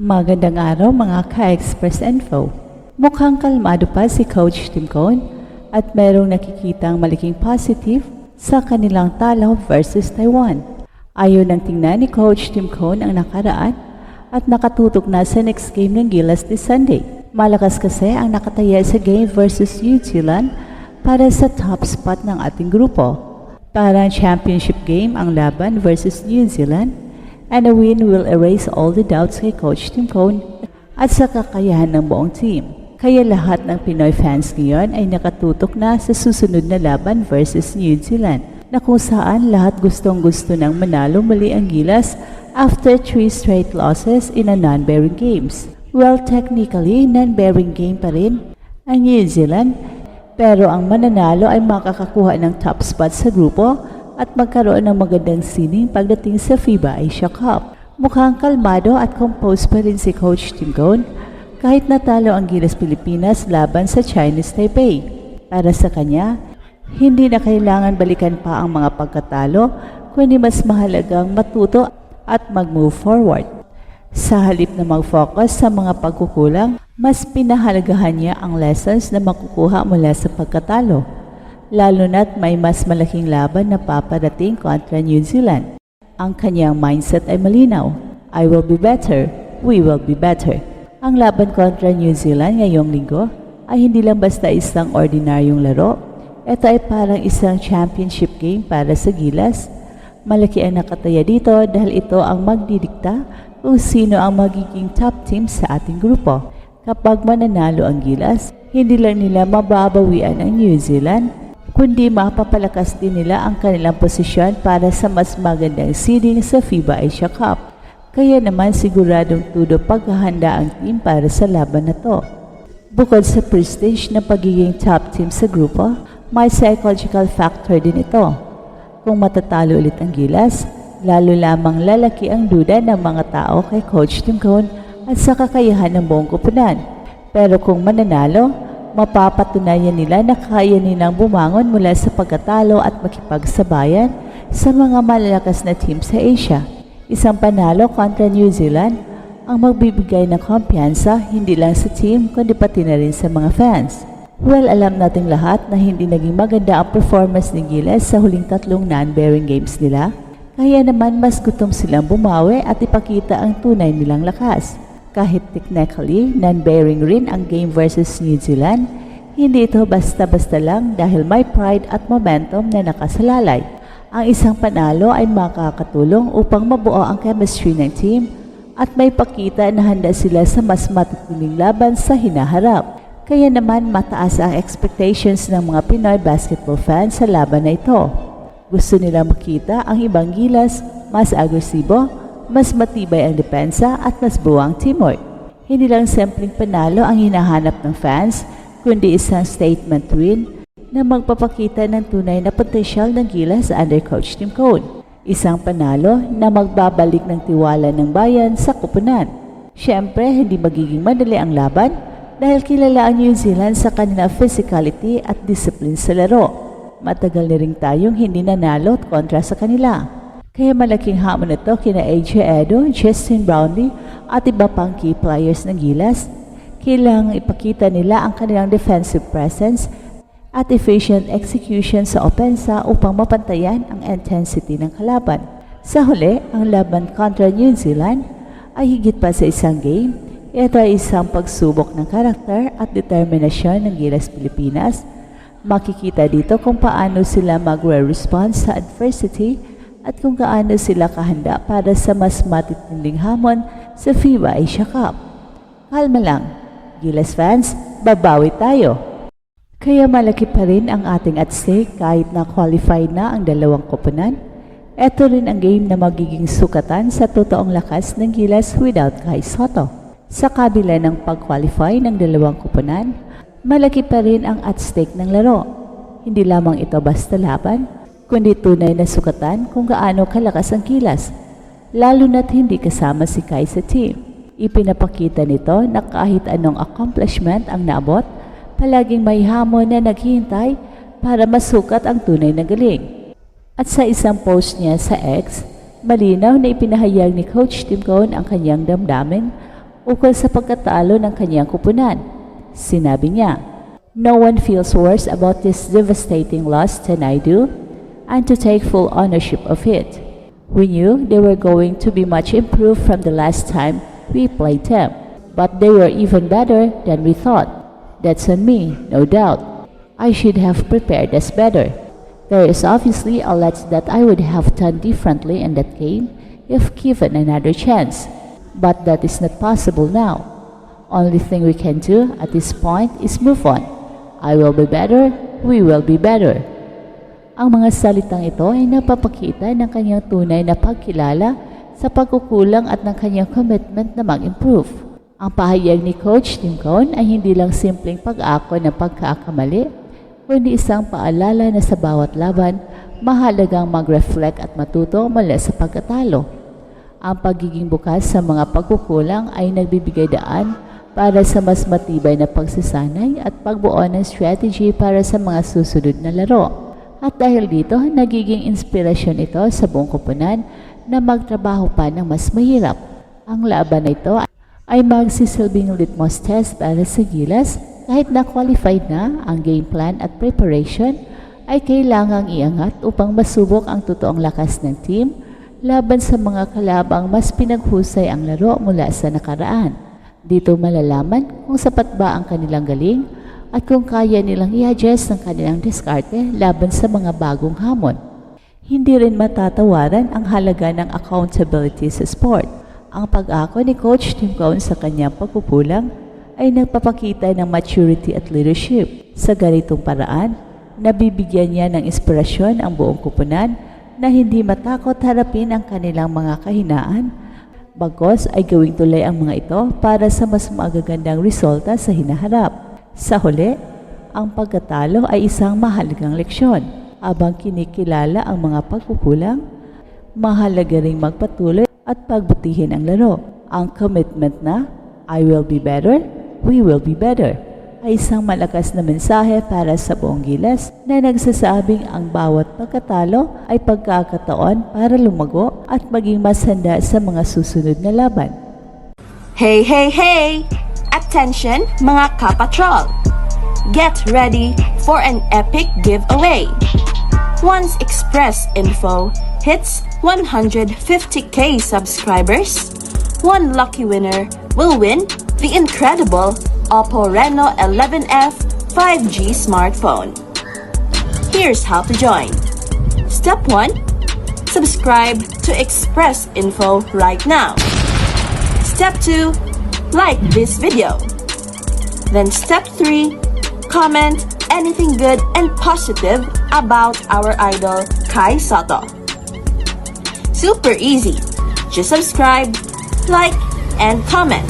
Magandang araw mga ka-Express Info. Mukhang kalmado pa si Coach Tim Cone at merong nakikitang malaking positive sa kanilang talo versus Taiwan. Ayon ng tingnan ni Coach Tim Cone ang nakaraan at nakatutok na sa next game ng Gilas this Sunday. Malakas kasi ang nakataya sa game versus New Zealand para sa top spot ng ating grupo. Parang championship game ang laban versus New Zealand, and a win will erase all the doubts kay Coach Tim Cone at sa kakayahan ng buong team. Kaya lahat ng Pinoy fans ngayon ay nakatutok na sa susunod na laban versus New Zealand, na kung saan lahat gustong-gusto ng manalo muli ang Gilas after 3 straight losses in a non-bearing games. Well, technically, non-bearing game pa rin ang New Zealand, pero ang mananalo ay makakakuha ng top spot sa grupo at magkaroon ng magandang sining pagdating sa FIBA Asia Cup. Mukhang kalmado at composed pa rin si Coach Tim Cone kahit natalo ang Gilas Pilipinas laban sa Chinese Taipei. Para sa kanya, hindi na kailangan balikan pa ang mga pagkatalo, kundi mas mahalagang matuto at mag-move forward. Sa halip na mag-focus sa mga pagkukulang, mas pinahalagahan niya ang lessons na makukuha mula sa pagkatalo, lalo na't may mas malaking laban na paparating kontra New Zealand. Ang kanyang mindset ay malinaw. I will be better, we will be better. Ang laban kontra New Zealand ngayong linggo ay hindi lang basta isang ordinaryong laro. Ito ay parang isang championship game para sa Gilas. Malaki ang nakataya dito dahil ito ang magdidikta kung sino ang magiging top team sa ating grupo. Kapag mananalo ang Gilas, hindi lang nila mababawian ang New Zealand, kundi mapapalakas din nila ang kanilang posisyon para sa mas magandang seeding sa FIBA Asia Cup. Kaya naman siguradong todo paghahanda ang team para sa laban na to. Bukod sa prestige na pagiging top team sa grupo, may psychological factor din ito. Kung matatalo ulit ang Gilas, lalo lamang lalaki ang duda ng mga tao kay Coach Tim Cone at sa kakayahan ng buong koponan. Pero kung mananalo, mapapatunayan nila na kaya nilang bumangon mula sa pagkatalo at makipagsabayan sa mga malalakas na team sa Asia. Isang panalo kontra New Zealand ang magbibigay ng kumpiyansa hindi lang sa team kundi pati na rin sa mga fans. Well, alam nating lahat na hindi naging maganda ang performance ng Gilas sa huling 3 non-bearing games nila. Kaya naman mas gutom silang bumawi at ipakita ang tunay nilang lakas. Kahit technically, non-bearing rin ang game versus New Zealand, hindi ito basta-basta lang dahil may pride at momentum na nakasalalay. Ang isang panalo ay makakatulong upang mabuo ang chemistry ng team at may pakita na handa sila sa mas matitiling laban sa hinaharap. Kaya naman mataas ang expectations ng mga Pinoy basketball fans sa laban na ito. Gusto nila makita ang ibang Gilas mas agresibo, mas matibay ang depensa at mas buwang teamwork. Hindi lang simpleng panalo ang hinahanap ng fans, kundi isang statement win na magpapakita ng tunay na potensyal ng Gilas under Coach Tim Cone. Isang panalo na magbabalik ng tiwala ng bayan sa koponan. Siyempre, hindi magiging madali ang laban dahil kilala ang New Zealand sa kanilang physicality at discipline sa laro. Matagal na rin tayong hindi nanalo kontra sa kanila. Kaya malaking hamon ito kina AJ Edo, Justin Brownlee at iba pang key players ng Gilas. Kailangang ipakita nila ang kanilang defensive presence at efficient execution sa opensa upang mapantayan ang intensity ng kalaban. Sa huli, ang laban kontra New Zealand ay higit pa sa isang game. Ito ay isang pagsubok ng karakter at determinasyon ng Gilas Pilipinas. Makikita dito kung paano sila magre-respond sa adversity at kung gaano sila kahanda para sa mas matitinding hamon sa FIBA Asia Cup. Kalma lang, Gilas fans, babawi tayo. Kaya malaki pa rin ang ating at stake kahit na qualified na ang dalawang koponan. Ito rin ang game na magiging sukatan sa totoong lakas ng Gilas without Kai Sotto. Sa kabila ng pag-qualify ng dalawang koponan, malaki pa rin ang at stake ng laro. Hindi lamang ito basta laban, kundi tunay na sukatan kung gaano kalakas ang Gilas, lalo na't hindi kasama si Kai sa team. Ipinapakita nito na kahit anong accomplishment ang naabot, palaging may hamon na naghihintay para masukat ang tunay na galing. At sa isang post niya sa X, malinaw na ipinahayag ni Coach Tim Cone ang kanyang damdamin ukol sa pagkatalo ng kanyang kupunan. Sinabi niya, "No one feels worse about this devastating loss than I do, and to take full ownership of it. We knew they were going to be much improved from the last time we played them, but they were even better than we thought. That's on me, no doubt. I should have prepared us better. There is obviously a lot that I would have done differently in that game if given another chance, but that is not possible now. Only thing we can do at this point is move on. I will be better, we will be better." Ang mga salitang ito ay napapakita ng kanyang tunay na pagkilala sa pagkukulang at ng kanyang commitment na mag-improve. Ang pahayag ni Coach Tim Cone ay hindi lang simpleng pag-ako ng pagkakamali, kundi isang paalala na sa bawat laban, mahalagang mag-reflect at matuto mula sa pagkatalo. Ang pagiging bukas sa mga pagkukulang ay nagbibigay daan para sa mas matibay na pagsasanay at pagbuo ng strategy para sa mga susunod na laro. At dahil dito, nagiging inspirasyon ito sa buong koponan na magtrabaho pa ng mas mahirap. Ang laban na ito ay magsisilbing litmus test para sa Gilas. Kahit na-qualified na ang game plan at preparation, ay kailangang iangat upang masubok ang totoong lakas ng team laban sa mga kalabang mas pinaghusay ang laro mula sa nakaraan. Dito malalaman kung sapat ba ang kanilang galing at kung kaya nilang i-adjust ang kanilang diskarte laban sa mga bagong hamon. Hindi rin matatawaran ang halaga ng accountability sa sport. Ang pag-ako ni Coach Tim Cone sa kanyang pagkukulang ay nagpapakita ng maturity at leadership. Sa ganitong paraan, nabibigyan niya ng inspirasyon ang buong koponan na hindi matakot harapin ang kanilang mga kahinaan, bagos ay gawing tulay ang mga ito para sa mas magagandang resulta sa hinaharap. Sa huli, ang pagkatalo ay isang mahalagang leksyon. Habang kinikilala ang mga pagkukulang, mahalaga ring magpatuloy at pagbutihin ang laro. Ang commitment na, "I will be better, we will be better," ay isang malakas na mensahe para sa buong Gilas na nagsasabing ang bawat pagkatalo ay pagkakataon para lumago at maging mas handa sa mga susunod na laban. Hey, hey, hey! Attention mga kapatrol! Get ready for an epic giveaway! Once Express Info hits 150k subscribers, one lucky winner will win the incredible Oppo Reno 11F 5G smartphone. Here's how to join. Step 1. Subscribe to Express Info right now. Step 2. Like this video. Then step 3, comment anything good and positive about our idol Kai Soto. Super easy. Just subscribe, like, and comment.